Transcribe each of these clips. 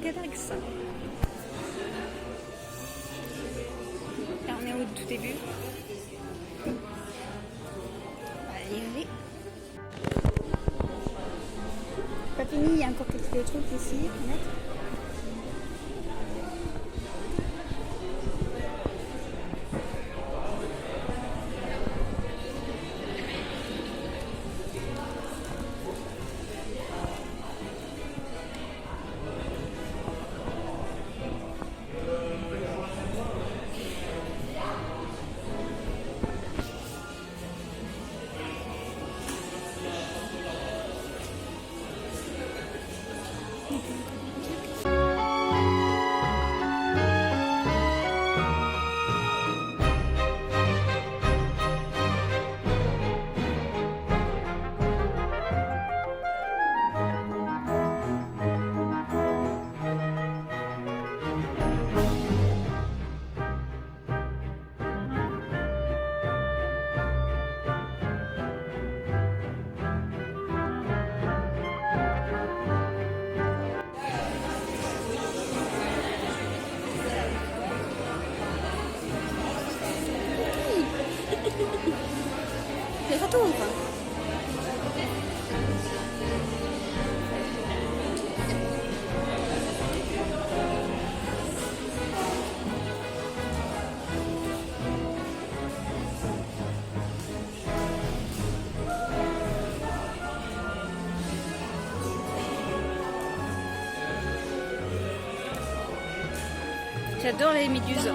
galaxie. Là, on est au tout début. On va y aller. Pas fini, il y a encore quelques trucs ici à mettre. Les retours. J'adore les méduses.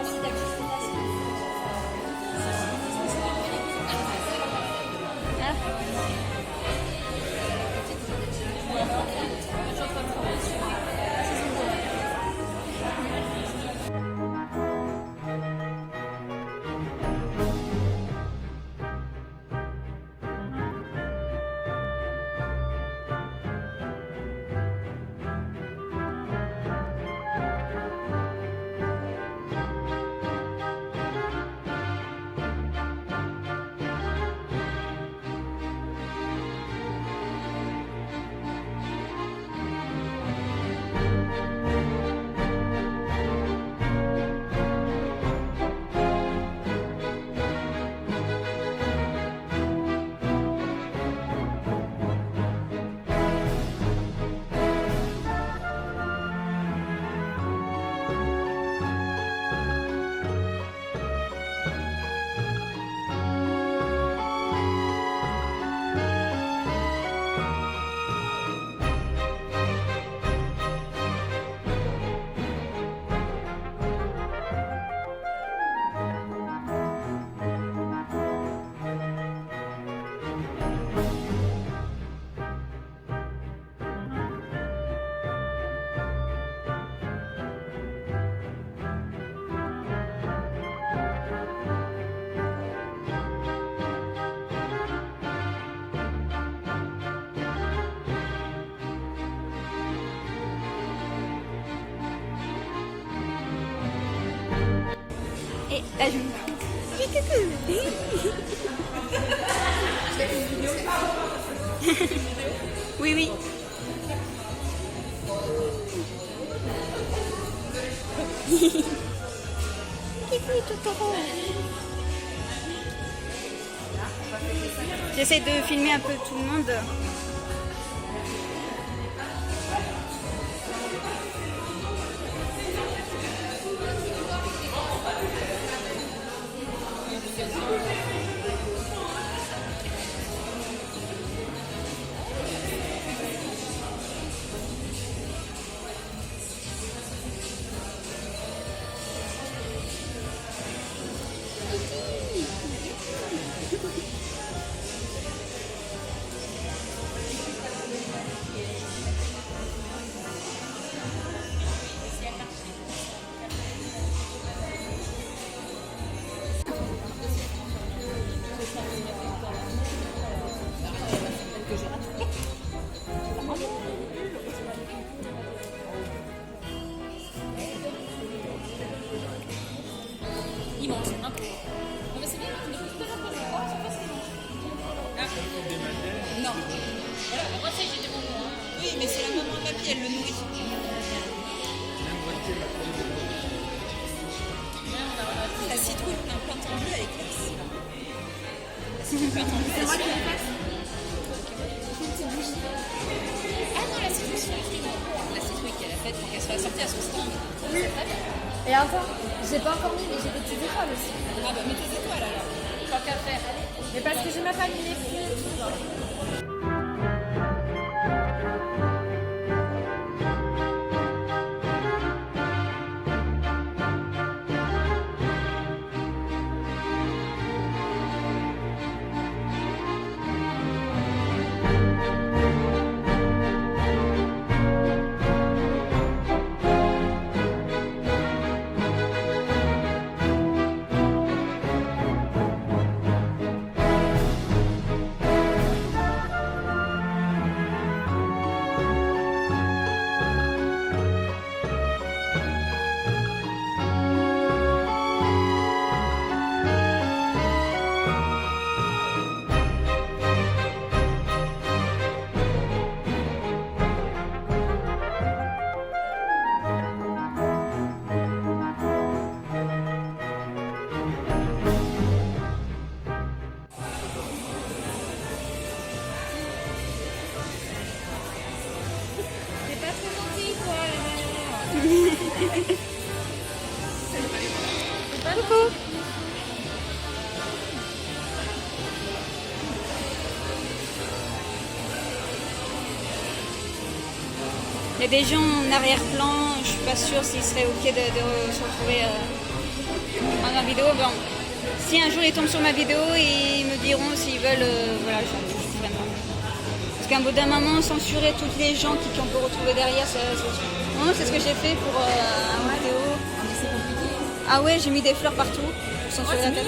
Et là, je me oui, oui. J'essaie de filmer un peu tout le monde. à son stand. Oui. Et attends, j'ai pas encore mis, mais j'ai des petites étoiles aussi. Ah bah mets tes étoiles alors. Tant qu'à faire. Mais parce que j'ai même pas mis les prix et tout. Genre. Coucou. Il y a des gens en arrière-plan, je suis pas sûre s'ils seraient ok de se retrouver dans la vidéo. Bon, si un jour ils tombent sur ma vidéo, ils me diront s'ils veulent, voilà, je ferai pas. Parce qu'à bout d'un moment, censurer toutes les gens qu'on peut retrouver derrière, c'est ce que j'ai fait pour une vidéo. Mais c'est compliqué. Ah ouais, j'ai mis des fleurs partout pour censurer la tête.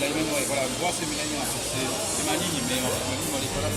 L'Ayman, ouais, voilà, moi c'est mes Ayman, c'est ma ligne, mais ma ligne, elle est pas là.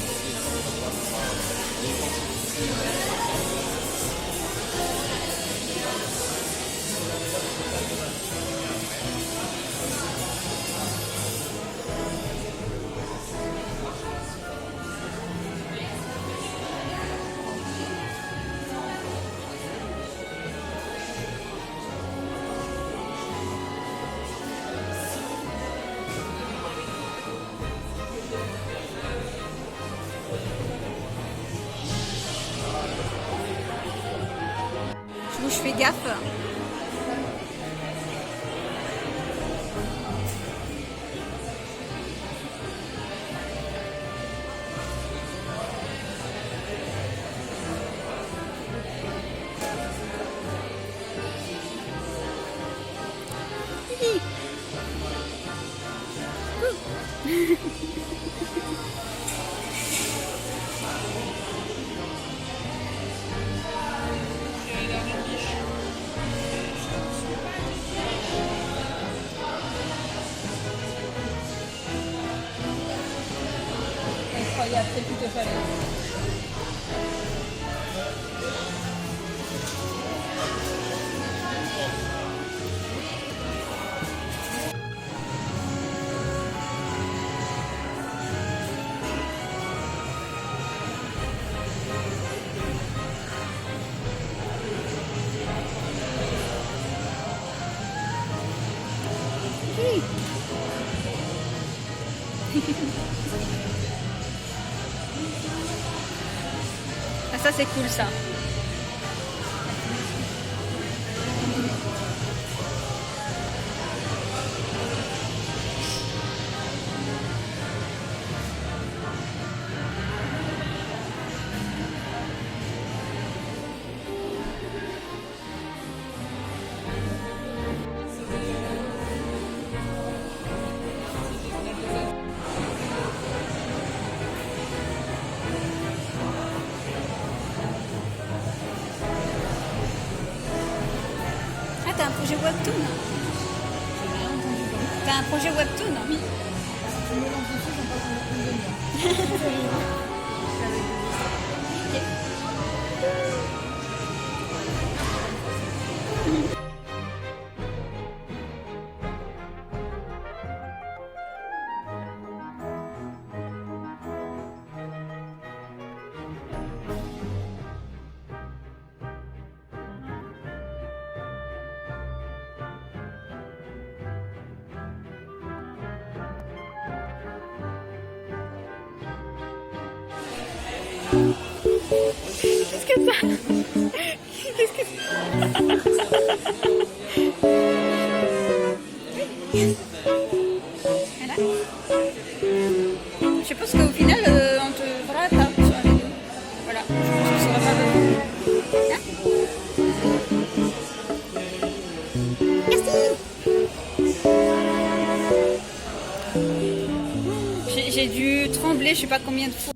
Je fais gaffe. Incroyable, c'est plutôt fallait. Ah, ça c'est cool ça. T'as un projet webtoon? T'as un projet webtoon? Oui. mélanges de choses, on passe une demi-heure. Qu'est-ce que ça? Qu'est-ce que voilà. Je pense qu'au final, on te verra pas sur la vidéo. Voilà, je pense que ça sera pas besoin. Hein? Merci. J'ai dû trembler, je sais pas combien de fois.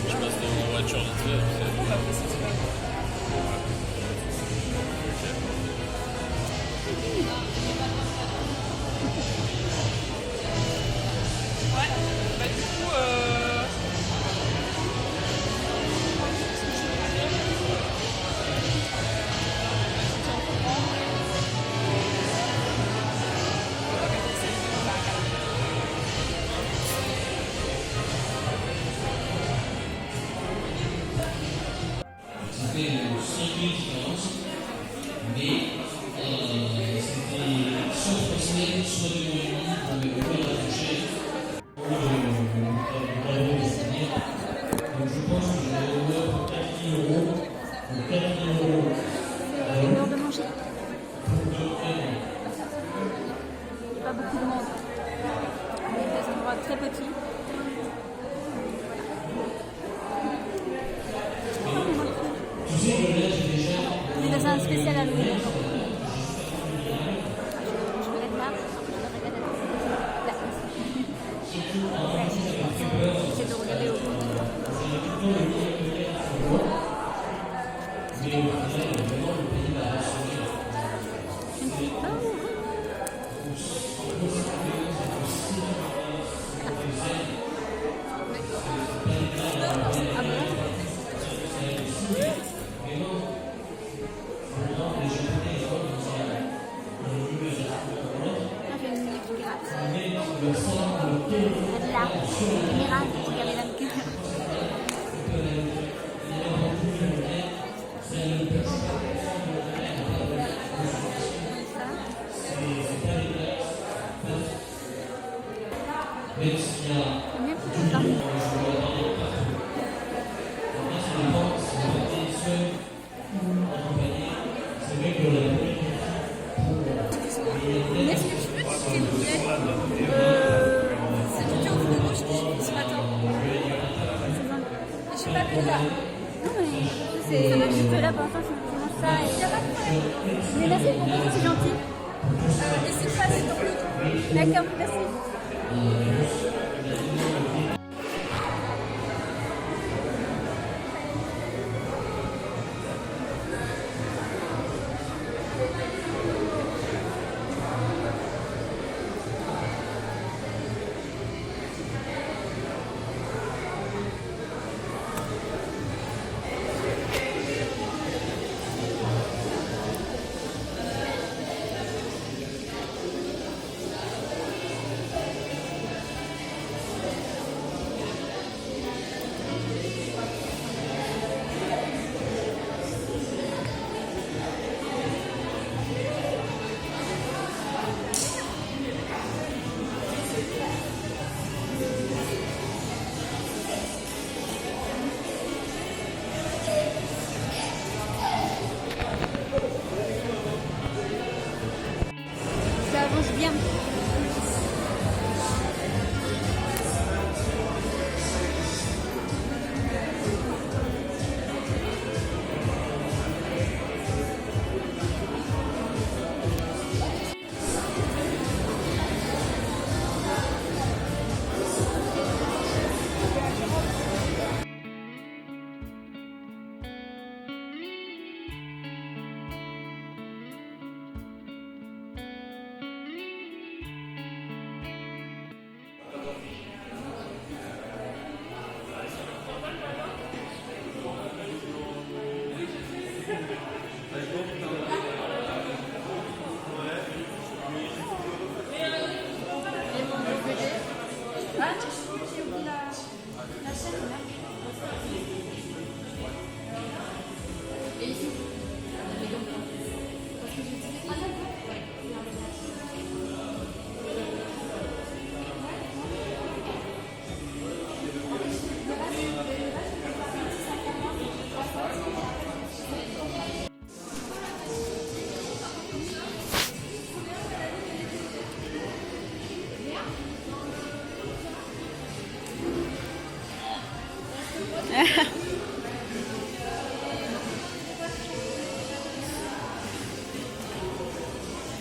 Je passe dans ma voiture vite fait. C'était 5 000 différences, mais c'était soit 3 semaines, soit 2 mois et demi, on avait beaucoup à toucher. Donc je pense que je vais avoir 4 000 €. Donc 4 000 €. C'est l'heure de manger. Pas beaucoup de monde. Des endroits très petits. Tu sais que là j'ai déjà. On est dans un spécial à Louis. Je vais être là. Là. J'essaie de regarder au bout. Je ne sais pas où. Ah bon? Là, Mira, regardez la caméra. Combien coûte ça? Est-ce que tu veux, s'il vous plaît c'est tout au frigo, je l'ai ce matin. Je sais pas que là. Non mais c'est juste là pour l'instant je mange ça et... Il n'y a pas de problème. Mais merci pour moi, c'est gentil. N'hésite pas, c'est ton lot. D'accord, merci.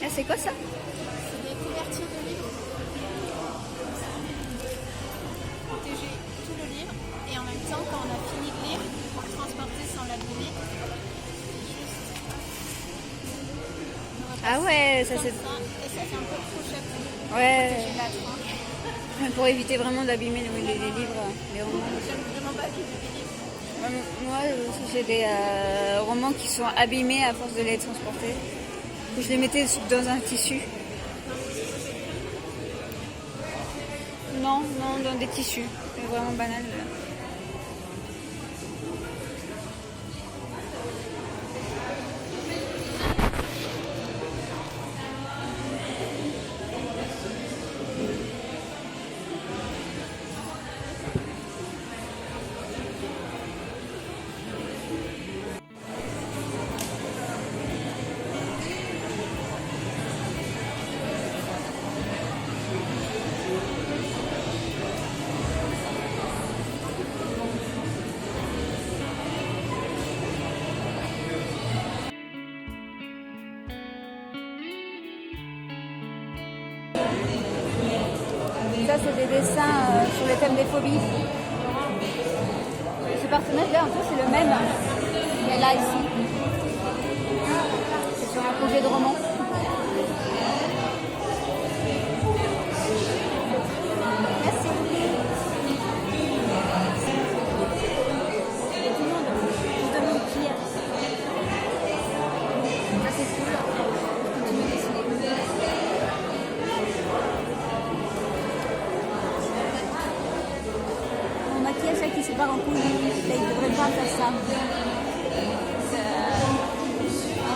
Ah, c'est quoi ça? C'est des couvertures de livres. Protéger tout le livre et en même temps, quand on a fini de lire, pour le transporter sans l'abîmer, juste Ah ouais, ça comme c'est... ça. Et ça fait un peu crochet pour Ouais, protéger la tranche. pour éviter vraiment d'abîmer les livres, les romans. J'aime vraiment pas qu'il les livres. Moi, aussi, j'ai des romans qui sont abîmés à force de les transporter. Je les mettais dans un tissu. Non, dans des tissus. C'est vraiment banal. Ça, c'est des dessins sur le thème des phobies. Ce personnage-là, en fait, c'est le même qu'elle a ici. C'est sur un projet de roman. Merci. Il y a tout le monde. Je te demande qui est. Ça, c'est cool. Je continue de dessiner. Mon maquillage là qui se part en couille, là, il devrait pas faire ça.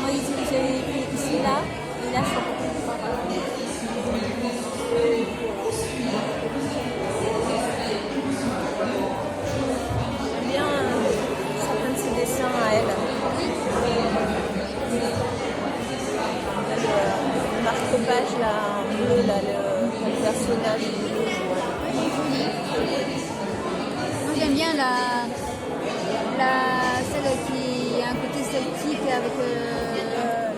Moi, j'ai fait ici, là, et là, je J'aime bien certains de ses dessins à elle. Le marque-page là, en bleu, là, le personnage bleu. Moi j'aime bien celle qui a un côté celtique avec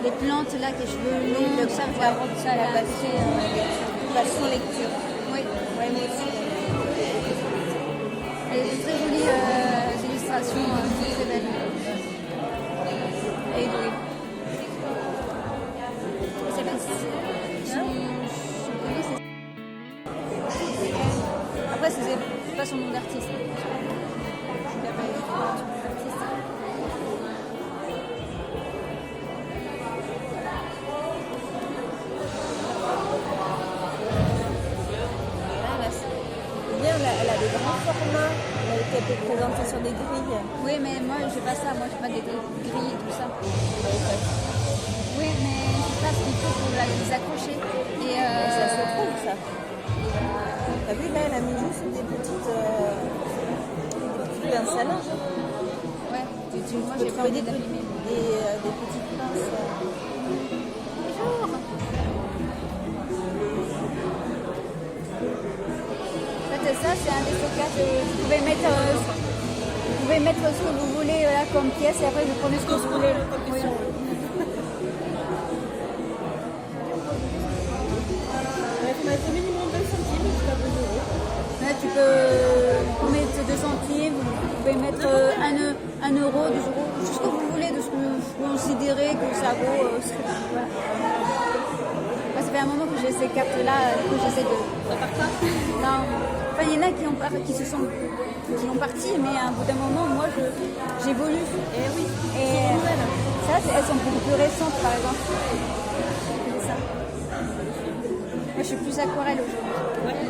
les plantes là, les cheveux longs, Le ça, avant ça, la là, passion lecture. oui. Ouais, moi aussi. Elle a de très jolies illustrations, très belles. Et oui. Ça s'appelle Après, c'est pas son nom d'artiste. Elle a des grands formats qu'elle peut présenter sur des grilles. Oui, mais moi, j'ai pas ça. Moi, j'ai pas des grilles et tout ça. Oui, mais je sais pas ce qu'il faut pour les accrocher. Et Ça se trouve, ça. T'as vu, là, elle a mis juste des petites pinces à linge. ouais, moi, Tu j'ai peux pas trouver envie des d'abîmer. petites pinces. Bonjour. Ça, c'est un des stockages. Vous pouvez mettre ce que vous voulez là comme pièce et après vous prenez ce que vous voulez. Oui. Il faut minimum 2 centimes, c'est pas 2 euros. Là, tu peux mettre 2 centimes, vous pouvez mettre 1 euro, 2 euros, tout ce que vous voulez, de ce que vous considérez que ça vaut. Voilà. Moi, ça fait un moment que j'ai ces cartes-là, que j'essaie de. Ça part pas? Non. Enfin, il y en a qui ont parti, mais à un bout d'un moment, moi, j'évolue. Et oui. Et ça, elles sont beaucoup plus récentes, par exemple. C'est ça. Moi, je suis plus aquarelle aujourd'hui.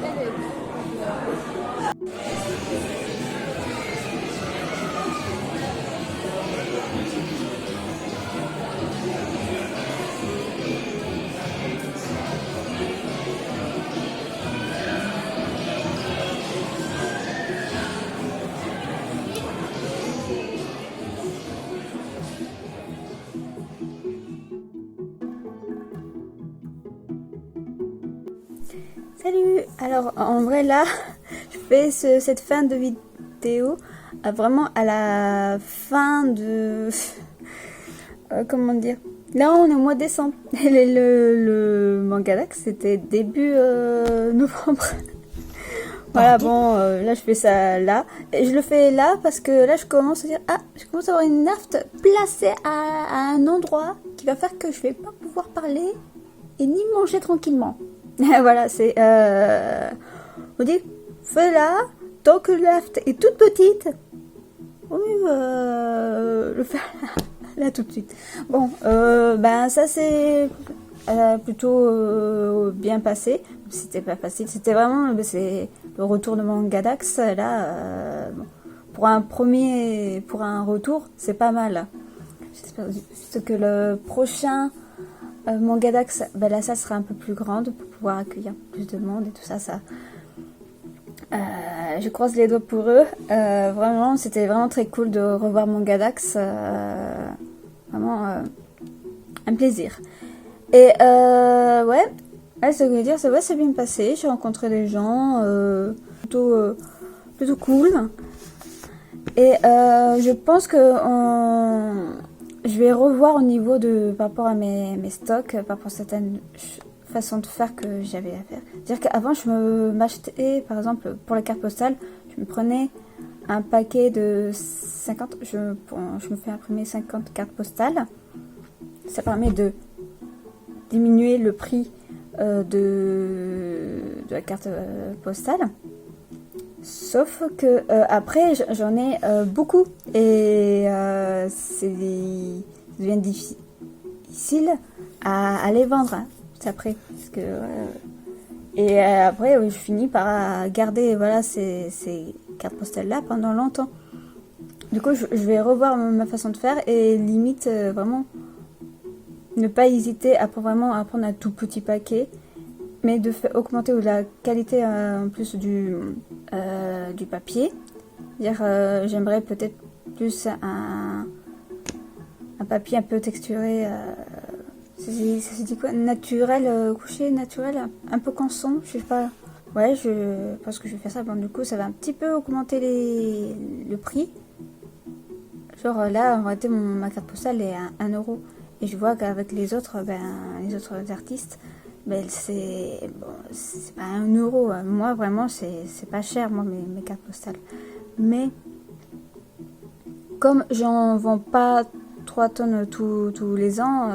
Salut! Alors en vrai là, je fais cette fin de vidéo vraiment à la fin de... comment dire? Là, on est au mois de décembre. Et le Mangadax, c'était début novembre. Voilà, bon, là, je fais ça là. Et je le fais là parce que là, je commence à dire, ah, je commence à avoir une naft placée à un endroit qui va faire que je vais pas pouvoir parler et ni manger tranquillement. Voilà, c'est... on dit, fais-la, tant que la naft est toute petite, oui, le faire là tout de suite. Bon, ben ça c'est plutôt bien passé. C'était pas facile, c'était vraiment c'est le retour de Mangadax là. Bon, pour un retour, c'est pas mal. J'espère juste que le prochain Mangadax, ben là ça sera un peu plus grande pour pouvoir accueillir plus de monde et tout ça. Je croise les doigts pour eux. Vraiment, c'était vraiment très cool de revoir Mangadax. Vraiment un plaisir. Et ouais, ce que je veux dire, c'est ouais, c'est bien passé. J'ai rencontré des gens plutôt cool. Et je pense que je vais revoir au niveau de par rapport à mes stocks, par rapport à certaines façons de faire que j'avais à faire. C'est-à-dire qu'avant, je m'achetais, par exemple, pour la carte postale, je me prenais un paquet de 50, je me fais imprimer 50 cartes postales. Ça permet de diminuer le prix de la carte postale. Sauf que après, j'en ai beaucoup et ça devient difficile à les vendre hein, après. Parce que, et après, je finis par garder voilà, ces cartes postales là pendant longtemps. Du coup, je vais revoir ma façon de faire et limite vraiment ne pas hésiter à vraiment à prendre un tout petit paquet, mais de augmenter la qualité en plus du papier. J'aimerais peut-être plus un papier un peu texturé. Ça se dit quoi? Naturel, couché, naturel, un peu canson, je sais pas. Ouais, je pense que je vais faire ça. Bon, du coup, ça va un petit peu augmenter le prix. Genre là, en réalité, ma carte postale est à 1 euro. Et je vois qu'avec les autres artistes, c'est pas 1 euro. Moi, vraiment, c'est pas cher, moi, mes cartes postales. Mais, comme j'en vends pas 3 tonnes tous les ans,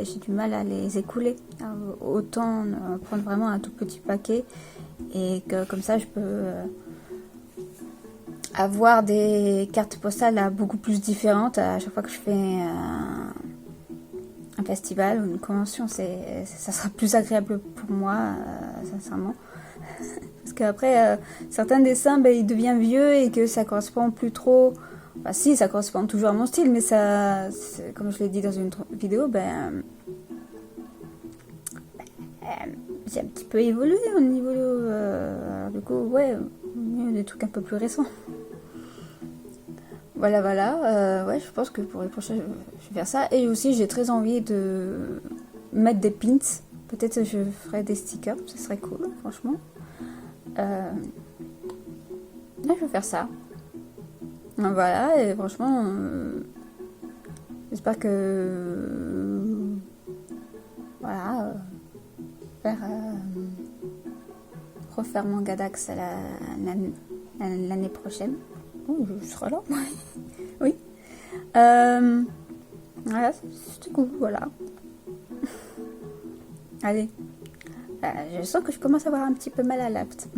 j'ai du mal à les écouler. Alors, autant prendre vraiment un tout petit paquet. Et que comme ça, je peux avoir des cartes postales beaucoup plus différentes à chaque fois que je fais un festival ou une convention. Ça sera plus agréable pour moi, sincèrement. Parce qu'après, certains dessins, ils deviennent vieux et que ça correspond plus trop. Bah si, ça correspond toujours à mon style, mais ça, comme je l'ai dit dans une vidéo, j'ai un petit peu évolué au niveau alors du coup, ouais, des trucs un peu plus récents. Voilà, ouais, je pense que pour les prochains, je vais faire ça. Et aussi, j'ai très envie de mettre des pins. Peut-être je ferai des stickers, ce serait cool, franchement. Là, je vais faire ça. Donc, voilà, et franchement, j'espère que... voilà, refaire Mangadax l'année prochaine. Oh, je serai là. Oui. Voilà, c'est cool, voilà. Allez. Je sens que je commence à avoir un petit peu mal à l'apt.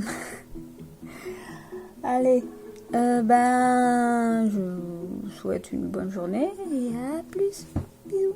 Allez. Je vous souhaite une bonne journée et à plus. Bisous.